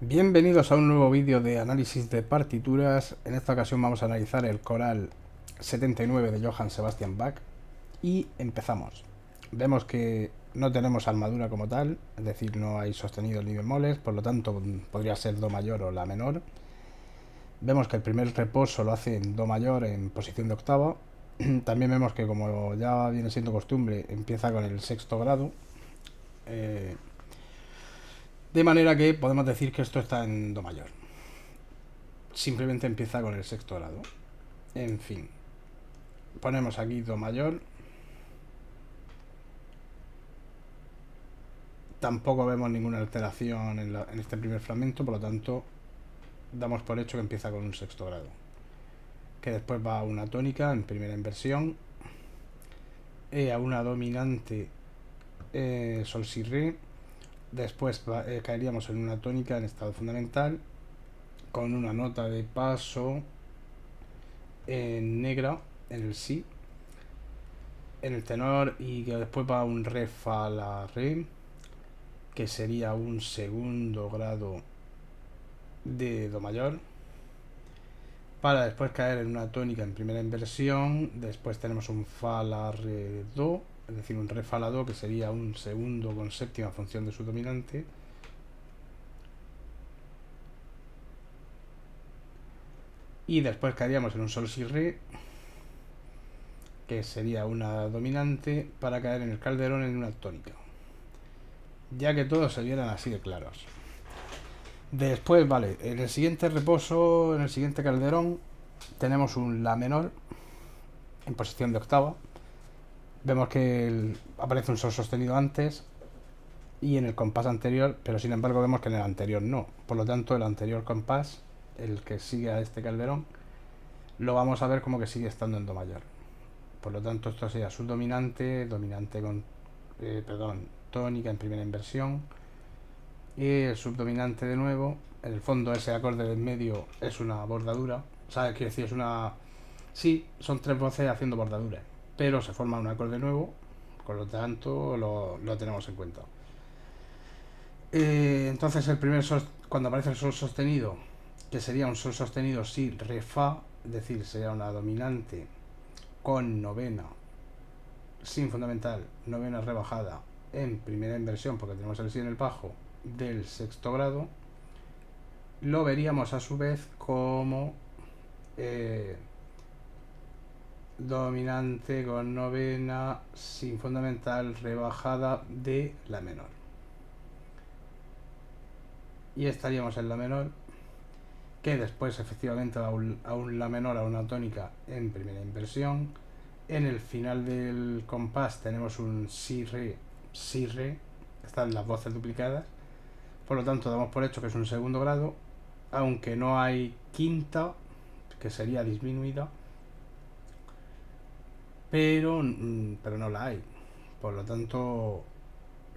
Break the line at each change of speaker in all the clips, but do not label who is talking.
Bienvenidos a un nuevo vídeo de análisis de partituras. En esta ocasión vamos a analizar el coral 79 de Johann Sebastian Bach y empezamos. Vemos que no tenemos armadura como tal, es decir, no hay sostenidos ni bemoles, por lo tanto podría ser do mayor o la menor. Vemos que el primer reposo lo hace en do mayor en posición de octava. También vemos que, como ya viene siendo costumbre, empieza con el sexto grado. De manera que podemos decir que esto está en do mayor. Simplemente empieza con el sexto grado. En fin, ponemos aquí do mayor. Tampoco vemos ninguna alteración en este primer fragmento, por lo tanto damos por hecho que empieza con un sexto grado, que después va a una tónica en primera inversión, a una dominante, sol si re. Después caeríamos en una tónica en estado fundamental con una nota de paso en negra en el si, en el tenor, y que después va a un re fa la re, que sería un segundo grado de do mayor, para después caer en una tónica en primera inversión. Después tenemos un fa la re do, es decir, un re fa la do, que sería un segundo con séptima función de su dominante, y después caeríamos en un sol si re, que sería una dominante, para caer en el calderón en una tónica, ya que todos se vieran así de claros. Después, vale, en el siguiente reposo, en el siguiente calderón, tenemos un la menor en posición de octava. Vemos que aparece un sol sostenido antes y en el compás anterior, pero sin embargo vemos que en el anterior no. Por lo tanto, el anterior compás, el que sigue a este calderón, lo vamos a ver como que sigue estando en do mayor. Por lo tanto, esto sería subdominante, dominante con, tónica en primera inversión, y el subdominante de nuevo. En el fondo, ese acorde del medio es una bordadura, ¿sabes? Quiere decir, es una... Sí, son tres voces haciendo bordaduras, pero se forma un acorde nuevo, por lo tanto lo tenemos en cuenta. Entonces el primer sol, cuando aparece el sol sostenido, que sería un sol sostenido si re fa, es decir, sería una dominante con novena sin fundamental, novena rebajada en primera inversión, porque tenemos el si en el bajo, del sexto grado, lo veríamos a su vez como dominante con novena sin fundamental rebajada de la menor. Y estaríamos en la menor, que después efectivamente va a un la menor, a una tónica en primera inversión. En el final del compás tenemos un si re, si re, están las voces duplicadas, por lo tanto damos por hecho que es un segundo grado, aunque no hay quinta, que sería disminuida, pero no la hay, por lo tanto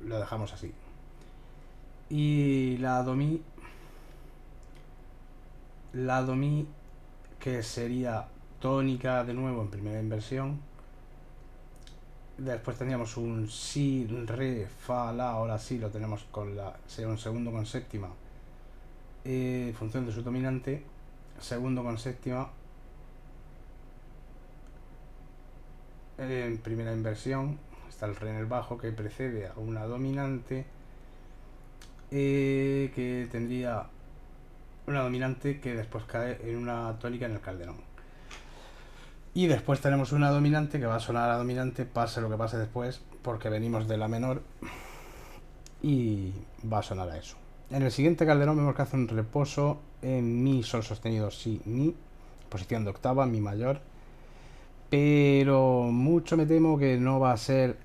lo dejamos así. Y la do mi, que sería tónica de nuevo en primera inversión. Después tendríamos un si re fa la, ahora sí lo tenemos con la, sería un segundo con séptima, función de su dominante, segundo con séptima en primera inversión. Está el re en el bajo, que precede a una dominante, que tendría una dominante que después cae en una tónica en el calderón. Y después tenemos una dominante que va a sonar a dominante, pase lo que pase después, porque venimos de la menor y va a sonar a eso. En el siguiente calderón vemos que hace un reposo en mi, sol sostenido, si, mi, posición de octava, mi mayor, pero mucho me temo que no va a ser,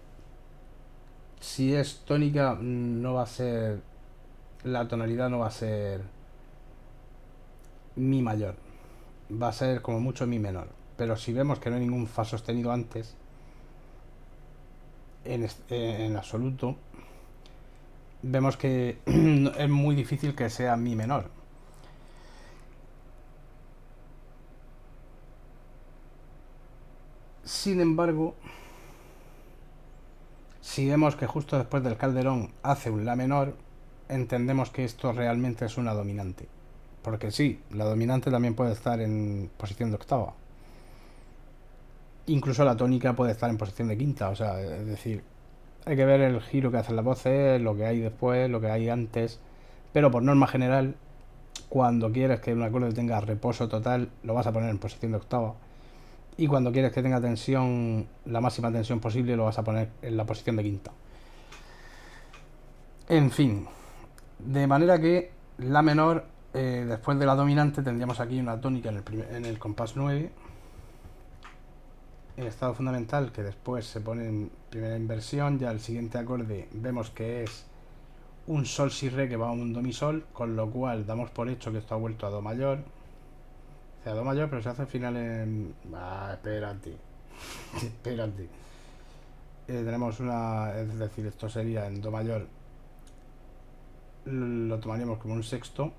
si es tónica, no va a ser, la tonalidad no va a ser mi mayor, va a ser como mucho mi menor. Pero si vemos que no hay ningún fa sostenido antes, en absoluto, vemos que es muy difícil que sea mi menor. Sin embargo, si vemos que justo después del calderón hace un la menor, entendemos que esto realmente es una dominante. Porque sí, la dominante también puede estar en posición de octava. Incluso la tónica puede estar en posición de quinta. O sea, es decir, hay que ver el giro que hacen las voces, lo que hay después, lo que hay antes. Pero por norma general, cuando quieres que un acorde tenga reposo total, lo vas a poner en posición de octava. Y cuando quieres que tenga tensión, la máxima tensión posible, lo vas a poner en la posición de quinta. En fin, de manera que la menor, después de la dominante, tendríamos aquí una tónica en el compás 9, en estado fundamental, que después se pone en primera inversión. Ya el siguiente acorde vemos que es un sol si re que va a un do mi sol, con lo cual damos por hecho que esto ha vuelto a do mayor. O sea, do mayor, pero se hace al final en... espérate. Espérate. Tenemos una... Es decir, esto sería en do mayor. Lo tomaríamos como un sexto.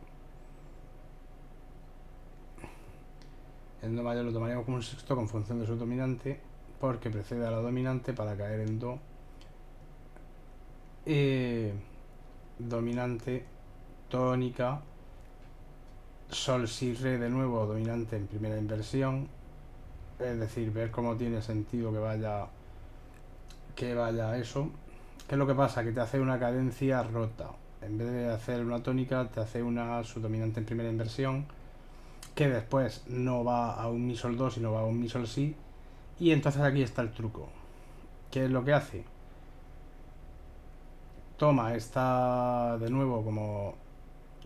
En do mayor lo tomaríamos como un sexto con función de su dominante, porque precede a la dominante para caer en do. Dominante, tónica, sol si re de nuevo, dominante en primera inversión. Es decir, ver cómo tiene sentido que vaya eso. ¿Qué es lo que pasa? Que te hace una cadencia rota. En vez de hacer una tónica, te hace una subdominante en primera inversión, que después no va a un mi sol do, sino va a un mi sol si. Y entonces aquí está el truco. ¿Qué es lo que hace? Toma esta de nuevo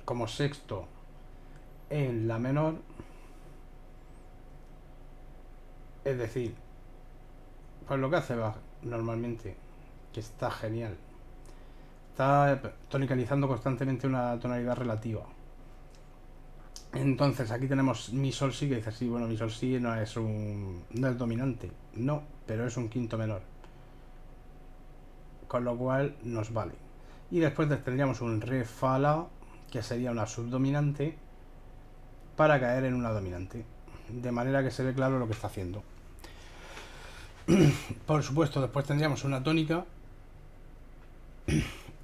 como sexto en la menor. Es decir, pues lo que hace va normalmente, que está genial, está tonicalizando constantemente una tonalidad relativa. Entonces aquí tenemos mi sol si, que dice sí, bueno, mi sol si no es dominante, no, pero es un quinto menor, con lo cual nos vale. Y después tendríamos un re fa la, que sería una subdominante, para caer en una dominante, de manera que se ve claro lo que está haciendo. Por supuesto, después tendríamos una tónica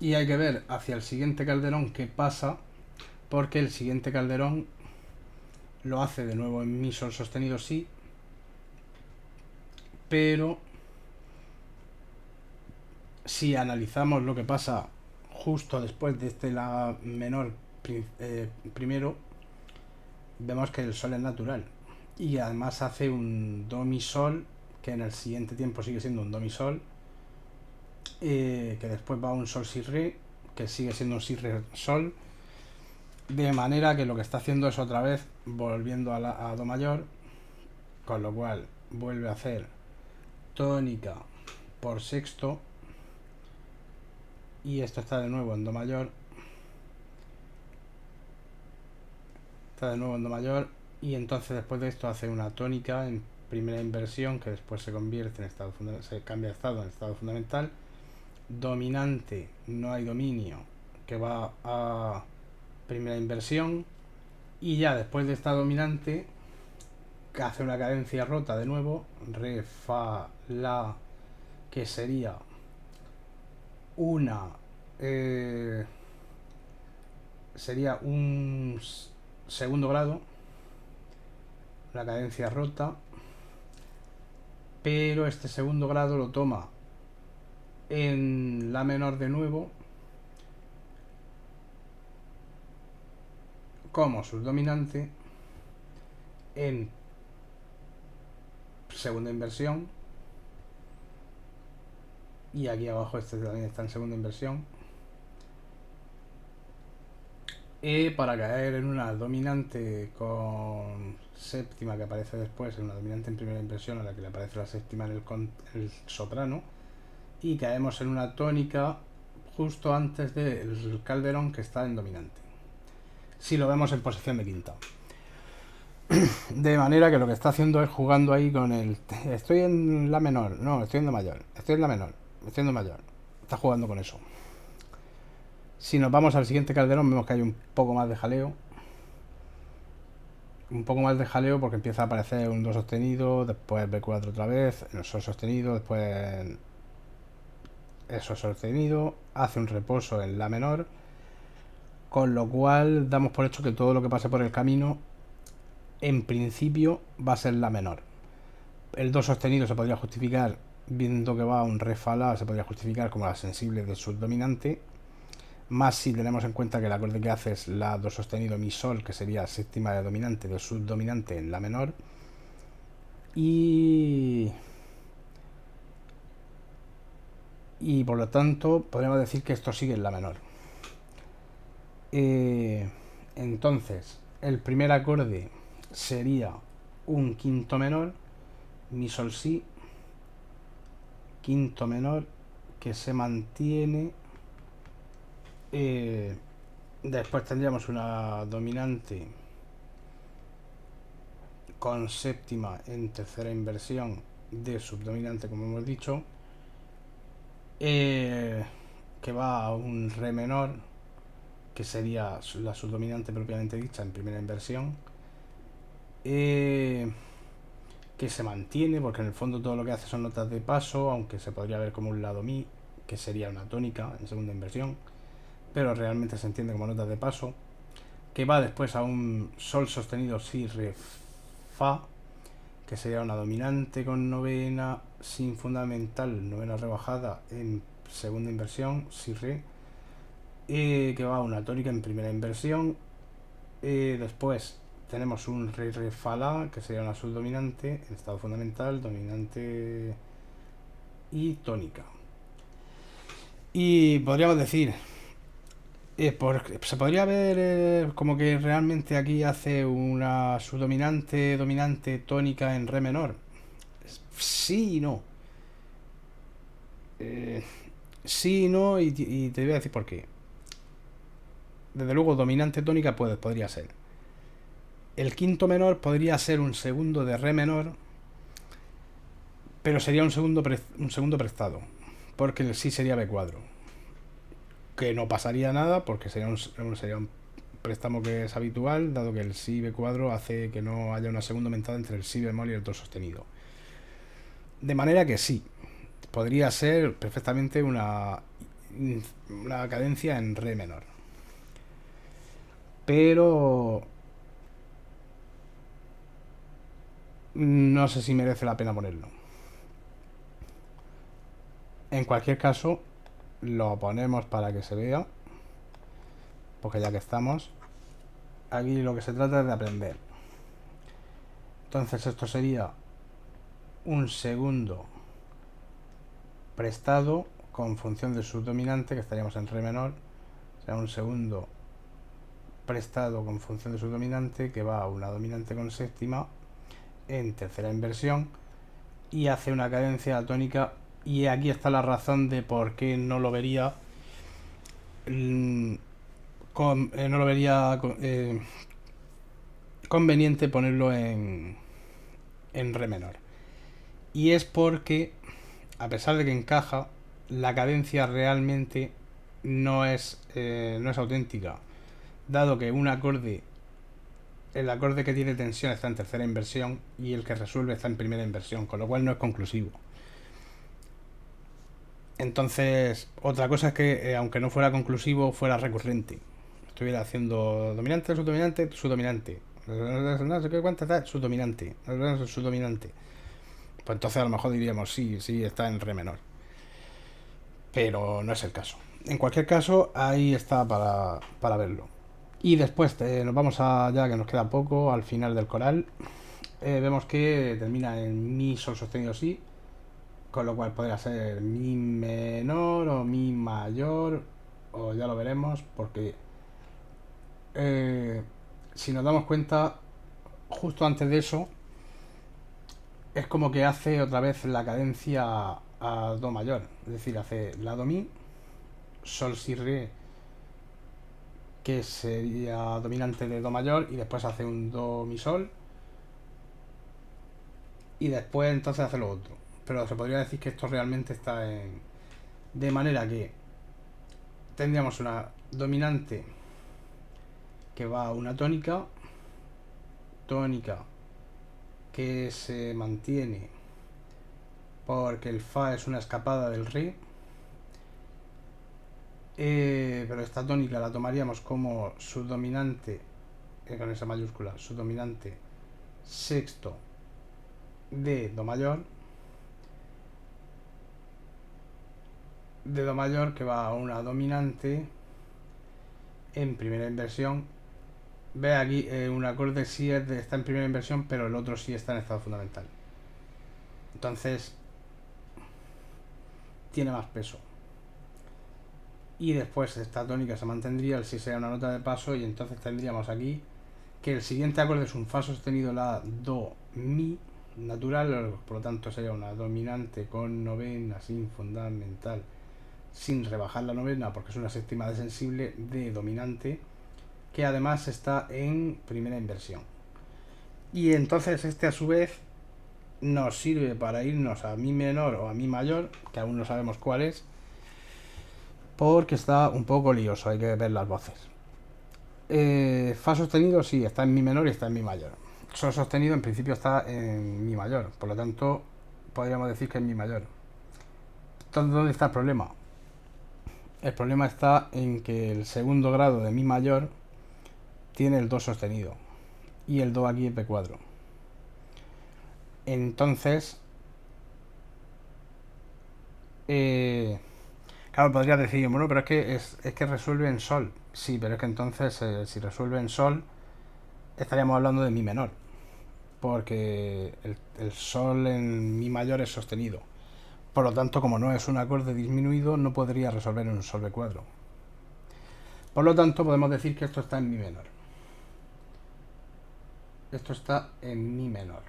y hay que ver hacia el siguiente calderón qué pasa, porque el siguiente calderón lo hace de nuevo en mi sol sostenido si, pero si analizamos lo que pasa justo después de este la menor primero, vemos que el sol es natural y además hace un do mi sol, que en el siguiente tiempo sigue siendo un do mi sol, que después va a un sol si re, que sigue siendo un si re sol, de manera que lo que está haciendo es otra vez volviendo a do mayor, con lo cual vuelve a hacer tónica por sexto, y esto está de nuevo en do mayor, está de nuevo en do mayor, y entonces después de esto hace una tónica en primera inversión, que después se convierte en estado se cambia de estado en estado fundamental. Dominante, no hay dominio, que va a primera inversión, y ya después de esta dominante que hace una cadencia rota de nuevo, re fa la, que sería una sería un segundo grado, la cadencia rota, pero este segundo grado lo toma en la menor de nuevo como subdominante en segunda inversión, y aquí abajo este también está en segunda inversión, para caer en una dominante con séptima que aparece después, en una dominante en primera inversión a la que le aparece la séptima en el soprano, y caemos en una tónica justo antes del calderón que está en dominante, si lo vemos en posición de quinta. De manera que lo que está haciendo es jugando ahí con el... Estoy en la menor, no, estoy en la mayor, estoy en la menor, estoy en la mayor. Está jugando con eso. Si nos vamos al siguiente calderón vemos que hay un poco más de jaleo. Un poco más de jaleo porque empieza a aparecer un do sostenido, después B4 otra vez, el sol sostenido, después el sol sostenido, hace un reposo en la menor con lo cual damos por hecho que todo lo que pase por el camino en principio va a ser la menor. El do sostenido se podría justificar, viendo que va a un re fa la, se podría justificar como la sensible del subdominante, más si tenemos en cuenta que el acorde que hace es la do sostenido mi sol, que sería séptima de dominante del subdominante en la menor, y por lo tanto podríamos decir que esto sigue en la menor. Entonces el primer acorde sería un quinto menor, mi sol si, quinto menor, que se mantiene. Después tendríamos una dominante con séptima en tercera inversión de subdominante, como hemos dicho, que va a un re menor, que sería la subdominante propiamente dicha en primera inversión, que se mantiene porque en el fondo todo lo que hace son notas de paso, aunque se podría ver como un lado mi, que sería una tónica en segunda inversión, pero realmente se entiende como notas de paso, que va después a un sol sostenido si re fa, que sería una dominante con novena sin fundamental, novena rebajada en segunda inversión, si re, que va a una tónica en primera inversión. Después tenemos un re re fa la, que sería una subdominante en estado fundamental, dominante y tónica. Y podríamos decir, se podría ver como que realmente aquí hace una subdominante, dominante, tónica en re menor. Sí y no. Eh, sí y no, y te voy a decir por qué. Desde luego, dominante tónica podría ser. El quinto menor podría ser un segundo de re menor, pero sería un segundo prestado, porque el sí sería B cuadro. Que no pasaría nada, porque sería un préstamo que es habitual, dado que el si B cuadro hace que no haya una segunda aumentada entre el si bemol y el do sostenido. De manera que sí, podría ser perfectamente una cadencia en re menor. Pero no sé si merece la pena ponerlo. En cualquier caso, lo ponemos para que se vea, porque ya que estamos, aquí lo que se trata es de aprender. Entonces esto sería un segundo prestado con función de subdominante, que estaríamos en re menor, será un segundo prestado con función de subdominante que va a una dominante con séptima en tercera inversión y hace una cadencia tónica, y aquí está la razón de por qué no lo vería no lo vería conveniente ponerlo en re menor, y es porque a pesar de que encaja, la cadencia realmente no es auténtica, dado que el acorde que tiene tensión está en tercera inversión y el que resuelve está en primera inversión, con lo cual no es conclusivo. Entonces, otra cosa es que, aunque no fuera conclusivo, fuera recurrente. Estuviera haciendo dominante, subdominante, subdominante. No sé qué cuánta está, subdominante. Subdominante. Pues entonces a lo mejor diríamos sí, sí, está en re menor. Pero no es el caso. En cualquier caso, ahí está para verlo. Y después nos vamos a, ya que nos queda poco, al final del coral. Vemos que termina en mi sol sostenido si, con lo cual podría ser mi menor o mi mayor, o ya lo veremos, porque eh, si nos damos cuenta, justo antes de eso, es como que hace otra vez la cadencia a do mayor, es decir, hace la do mi, sol si re, que sería dominante de do mayor, y después hace un do mi sol, y después entonces hace lo otro. Pero se podría decir que esto realmente está en... De manera que tendríamos una dominante que va a una tónica, tónica que se mantiene porque el fa es una escapada del re, Pero esta tónica la tomaríamos como subdominante, con esa mayúscula, subdominante sexto de do mayor, que va a una dominante en primera inversión. Ve aquí, un acorde sí está en primera inversión, pero el otro sí está en estado fundamental. Entonces tiene más peso. Y después esta tónica se mantendría, el si sería una nota de paso, y entonces tendríamos aquí que el siguiente acorde es un fa sostenido, la do mi natural, por lo tanto sería una dominante con novena sin fundamental, sin rebajar la novena porque es una séptima de sensible de dominante, que además está en primera inversión. Y entonces este a su vez nos sirve para irnos a mi menor o a mi mayor, que aún no sabemos cuál es, porque está un poco lioso, hay que ver las voces. Fa sostenido sí, está en mi menor y está en mi mayor. Sol sostenido en principio está en mi mayor, por lo tanto podríamos decir que es mi mayor. Entonces, ¿dónde está el problema? El problema está en que el segundo grado de mi mayor tiene el do sostenido y el do aquí es B4. Entonces, claro, podría decir, bueno, pero es que resuelve en sol. Sí, pero es que entonces, si resuelve en sol, estaríamos hablando de mi menor, porque el sol en mi mayor es sostenido. Por lo tanto, como no es un acorde disminuido, no podría resolver en un sol B4. Por lo tanto, podemos decir que esto está en mi menor. Esto está en mi menor.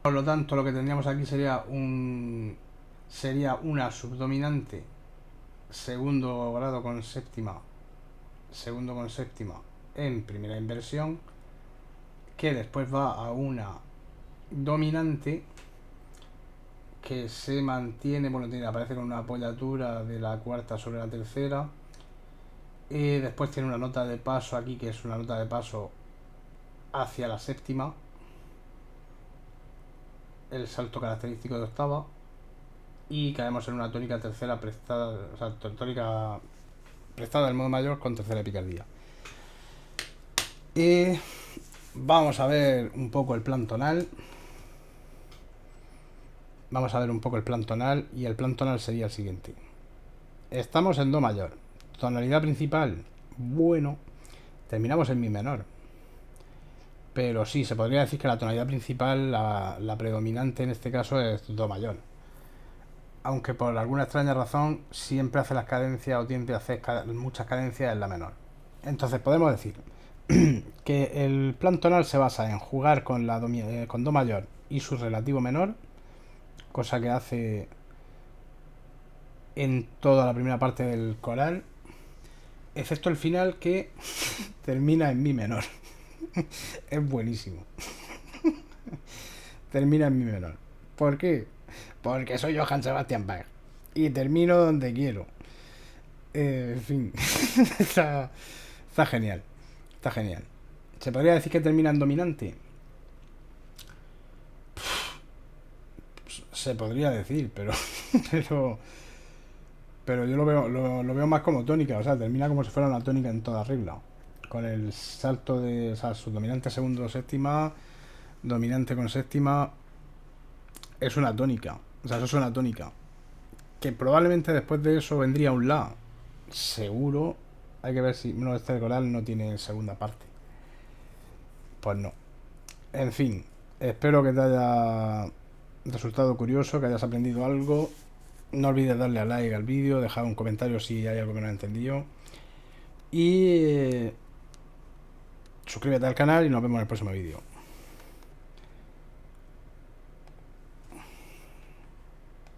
Por lo tanto, lo que tendríamos aquí sería una subdominante segundo grado con séptima, en primera inversión, que después va a una dominante que se mantiene, bueno, aparece con una apoyatura de la cuarta sobre la tercera. Después tiene una nota de paso aquí, que es una nota de paso hacia la séptima, el salto característico de octava, y caemos en una tónica tercera prestada, o sea, tónica prestada del modo mayor con tercera picardía. Vamos a ver un poco el plan tonal. Y el plan tonal sería el siguiente. Estamos en do mayor. Tonalidad principal, bueno, terminamos en mi menor. Pero sí, se podría decir que la tonalidad principal, la predominante en este caso, es do mayor. Aunque por alguna extraña razón siempre hace las cadencias o tiende a hacer muchas cadencias en la menor. Entonces podemos decir que el plan tonal se basa en jugar con do mayor y su relativo menor, cosa que hace en toda la primera parte del coral, excepto el final que termina en mi menor. Es buenísimo. Termina en mi menor. ¿Por qué? Porque soy Johann Sebastian Bach y termino donde quiero. En fin, está genial. Está genial. ¿Se podría decir que termina en dominante? Se podría decir, pero pero pero yo lo veo más como tónica, o sea, termina como si fuera una tónica en toda regla, con el salto de, o sea, subdominante segundo séptima, dominante con séptima, es una tónica, o sea, eso es una tónica, que probablemente después de eso vendría un la, seguro, hay que ver si, no, este coral no tiene segunda parte, pues no, en fin, espero que te haya resultado curioso, que hayas aprendido algo. No olvides darle a like al vídeo, dejar un comentario si hay algo que no he entendido. Y suscríbete al canal y nos vemos en el próximo vídeo.